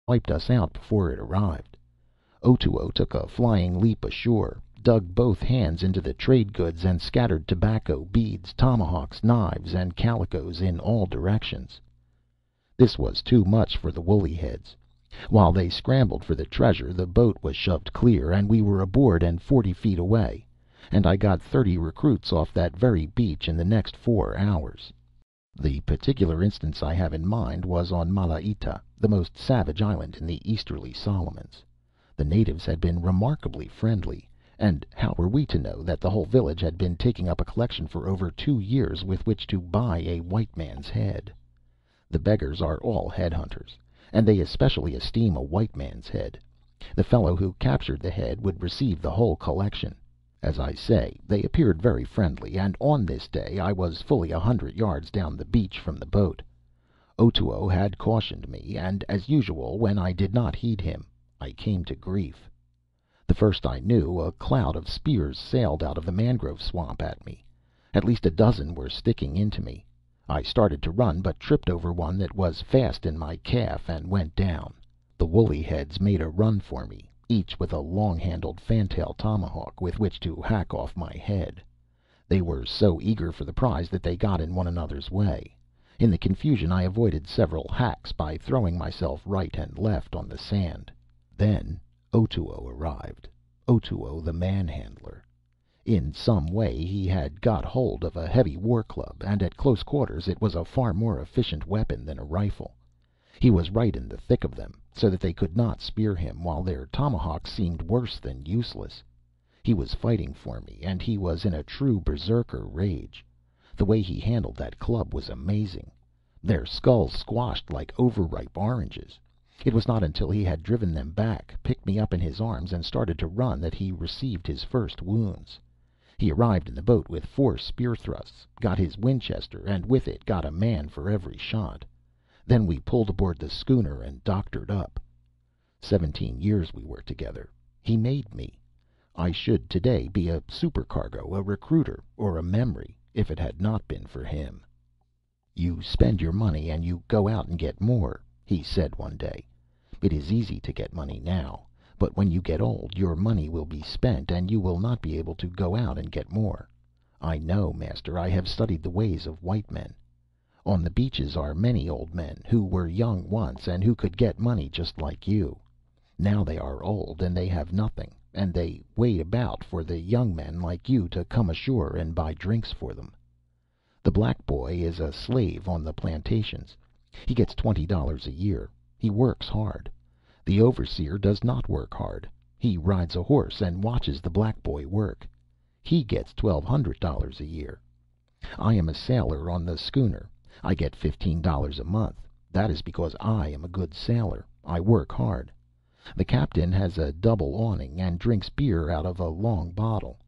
wiped us out before it arrived. Otoo took a flying leap ashore, dug both hands into the trade goods, and scattered tobacco, beads, tomahawks, knives, and calicoes in all directions. This was too much for the woolly heads. While they scrambled for the treasure, the boat was shoved clear, and we were aboard and 40 feet away, and I got 30 recruits off that very beach in the next 4 hours. The particular instance I have in mind was on Malaita, the most savage island in the easterly Solomons. The natives had been remarkably friendly, and how were we to know that the whole village had been taking up a collection for over 2 years with which to buy a white man's head? The beggars are all head hunters, and they especially esteem a white man's head. The fellow who captured the head would receive the whole collection. As I say, they appeared very friendly, and on this day I was fully 100 yards down the beach from the boat. Otoo had cautioned me, and, as usual, when I did not heed him, I came to grief. The first I knew, a cloud of spears sailed out of the mangrove swamp at me. At least a dozen were sticking into me. I started to run, but tripped over one that was fast in my calf and went down. The woolly heads made a run for me, each with a long-handled fantail tomahawk with which to hack off my head. They were so eager for the prize that they got in one another's way. In the confusion I avoided several hacks by throwing myself right and left on the sand. Then Otoo arrived. Otoo the manhandler. In some way he had got hold of a heavy war club, and at close quarters it was a far more efficient weapon than a rifle. He was right in the thick of them, so that they could not spear him, while their tomahawks seemed worse than useless. He was fighting for me, and he was in a true berserker rage. The way he handled that club was amazing. Their skulls squashed like overripe oranges. It was not until he had driven them back, picked me up in his arms, and started to run that he received his first wounds. He arrived in the boat with 4 spear thrusts, got his Winchester, and with it got a man for every shot. Then we pulled aboard the schooner and doctored up. 17 years we were together. He made me. I should today be a supercargo, a recruiter, or a memory, if it had not been for him. "You spend your money and you go out and get more," he said one day. "It is easy to get money now. But when you get old, your money will be spent, and you will not be able to go out and get more. I know, master. I have studied the ways of white men. On the beaches are many old men who were young once, and who could get money just like you. Now they are old, and they have nothing, and they wait about for the young men like you to come ashore and buy drinks for them. The black boy is a slave on the plantations. He gets $20 a year. He works hard. The overseer does not work hard. He rides a horse and watches the black boy work. He gets $1,200 a year. I am a sailor on the schooner. I get $15 a month. That is because I am a good sailor. I work hard. The captain has a double awning, and drinks beer out of a long bottle.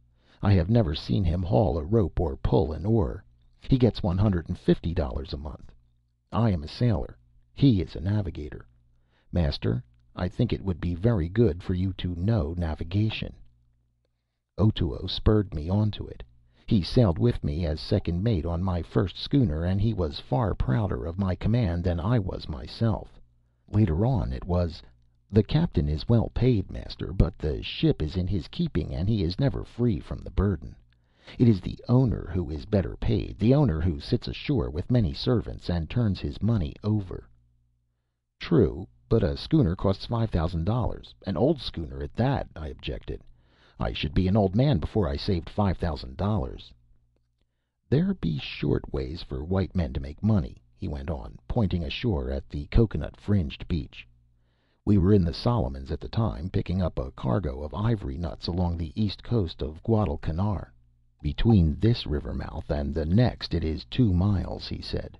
I have never seen him haul a rope or pull an oar. He gets $150 a month. I am a sailor. He is a navigator. Master, I think it would be very good for you to know navigation." Otoo spurred me on to it. He sailed with me as second mate on my first schooner, and he was far prouder of my command than I was myself. Later on it was, "The captain is well paid, master, but the ship is in his keeping, and he is never free from the burden. It is the owner who is better paid, the owner who sits ashore with many servants and turns his money over." "True, but a schooner costs $5,000, an old schooner at that," I objected. "I should be an old man before I saved $5,000. "There be short ways for white men to make money," he went on, pointing ashore at the coconut fringed beach. "We were in the Solomons at the time, picking up a cargo of ivory nuts along the east coast of Guadalcanar. Between this river mouth and the next it is 2 miles," he said.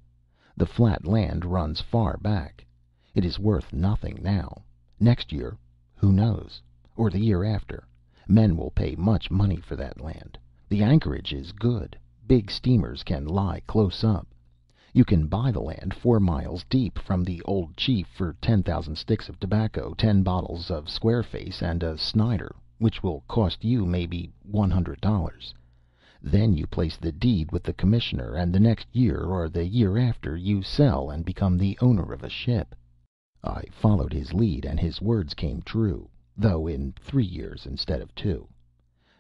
"The flat land runs far back. It is worth nothing now. Next year, who knows? Or the year after, men will pay much money for that land. The anchorage is good. Big steamers can lie close up. You can buy the land 4 miles deep from the old chief for 10,000 sticks of tobacco, 10 bottles of square face, and a Snyder, which will cost you maybe $100. Then you place the deed with the commissioner, and the next year or the year after you sell and become the owner of a ship. I followed his lead, and his words came true, though in 3 years instead of 2.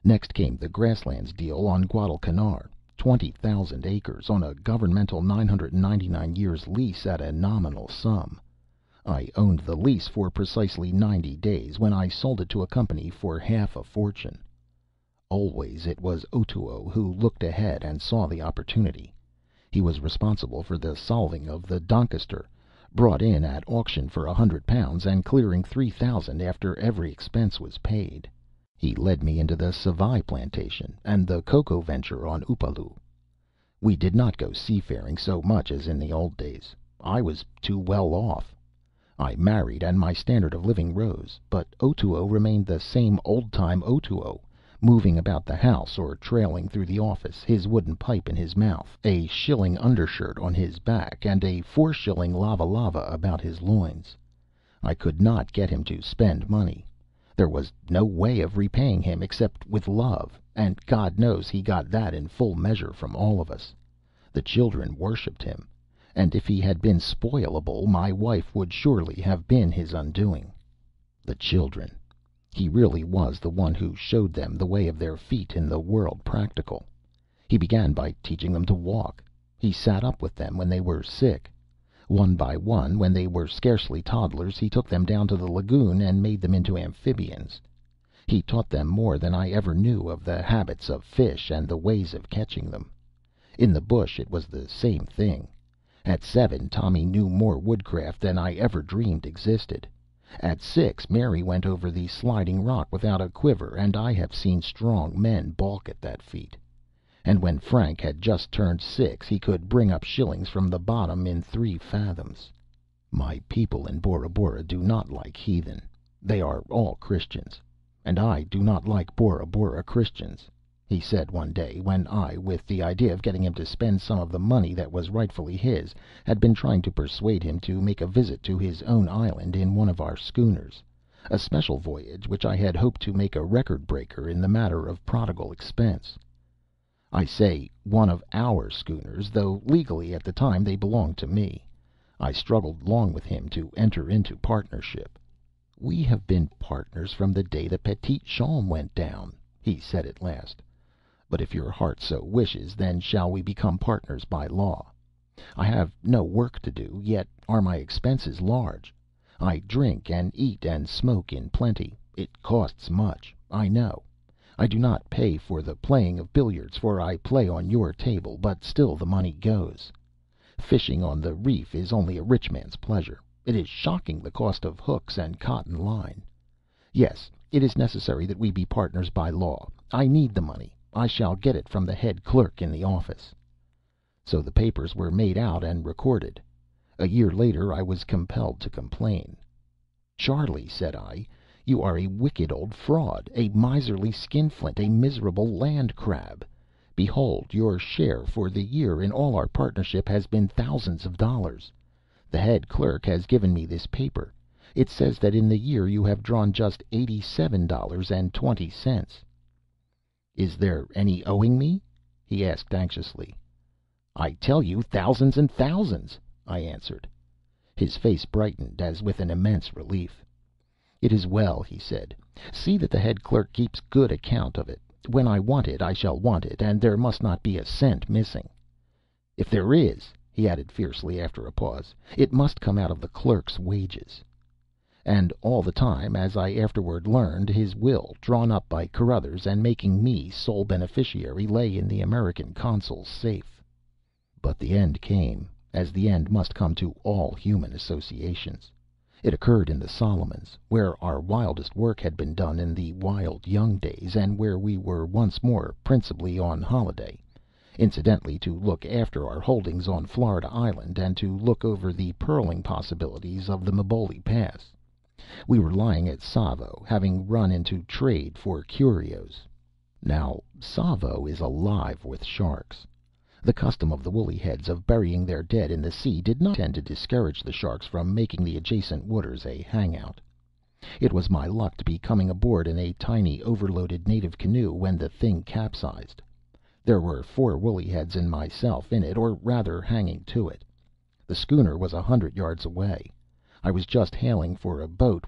Next came the Grasslands deal on Guadalcanar, 20,000 acres, on a governmental 999 years lease at a nominal sum. I owned the lease for precisely 90 days, when I sold it to a company for half a fortune. Always it was Otoo who looked ahead and saw the opportunity. He was responsible for the solving of the Doncaster, brought in at auction for £100, and clearing 3,000 after every expense was paid. He led me into the Savai plantation and the cocoa venture on Upolu. We did not go seafaring so much as in the old days. I was too well off. I married, and my standard of living rose, but Otoo remained the same old-time Otoo, moving about the house or trailing through the office, his wooden pipe in his mouth, a shilling undershirt on his back, and a 4-shilling lava about his loins. I could not get him to spend money. There was no way of repaying him except with love, and God knows he got that in full measure from all of us. The children worshipped him, and if he had been spoilable, my wife would surely have been his undoing. The children! He really was the one who showed them the way of their feet in the world practical. He began by teaching them to walk. He sat up with them when they were sick. One by one, when they were scarcely toddlers, he took them down to the lagoon and made them into amphibians. He taught them more than I ever knew of the habits of fish and the ways of catching them. In the bush it was the same thing. At 7, Tommy knew more woodcraft than I ever dreamed existed. At 6, Mary went over the sliding rock without a quiver, and I have seen strong men balk at that feat. And when Frank had just turned 6, he could bring up shillings from the bottom in 3 fathoms. My people in Bora Bora do not like heathen. They are all Christians. And I do not like Bora Bora Christians, he said one day, when I, with the idea of getting him to spend some of the money that was rightfully his, had been trying to persuade him to make a visit to his own island in one of our schooners, a special voyage which I had hoped to make a record breaker in the matter of prodigal expense. I say one of our schooners, though legally at the time they belonged to me. I struggled long with him to enter into partnership. "We have been partners from the day the Petite Chaume went down," he said at last. "But if your heart so wishes, then shall we become partners by law. I have no work to do, yet are my expenses large. I drink and eat and smoke in plenty. It costs much, I know. I do not pay for the playing of billiards, for I play on your table, but still the money goes. Fishing on the reef is only a rich man's pleasure. It is shocking the cost of hooks and cotton line. Yes, it is necessary that we be partners by law. I need the money. I shall get it from the head clerk in the office." So the papers were made out and recorded. A year later I was compelled to complain. "Charlie," said I, "you are a wicked old fraud, a miserly skinflint, a miserable land crab. Behold, your share for the year in all our partnership has been thousands of dollars. The head clerk has given me this paper. It says that in the year you have drawn just $87.20. "Is there any owing me?" he asked anxiously. "I tell you, thousands and thousands," I answered. His face brightened as with an immense relief. "It is well," he said. "See that the head clerk keeps good account of it. When I want it, I shall want it, and there must not be a cent missing. If there is," he added fiercely after a pause, "it must come out of the clerk's wages." And all the time, as I afterward learned, his will, drawn up by Carruthers and making me sole beneficiary, lay in the American consul's safe. But the end came, as the end must come to all human associations. It occurred in the Solomons, where our wildest work had been done in the wild young days, and where we were once more principally on holiday, incidentally to look after our holdings on Florida Island, and to look over the pearling possibilities of the Mboli Pass. We were lying at Tsavo, having run into trade for curios. Now, Tsavo is alive with sharks. The custom of the woolly heads of burying their dead in the sea did not tend to discourage the sharks from making the adjacent waters a hangout. It was my luck to be coming aboard in a tiny overloaded native canoe when the thing capsized. There were 4 woolly heads and myself in it, or rather hanging to it. The schooner was 100 yards away. I was just hailing for a boat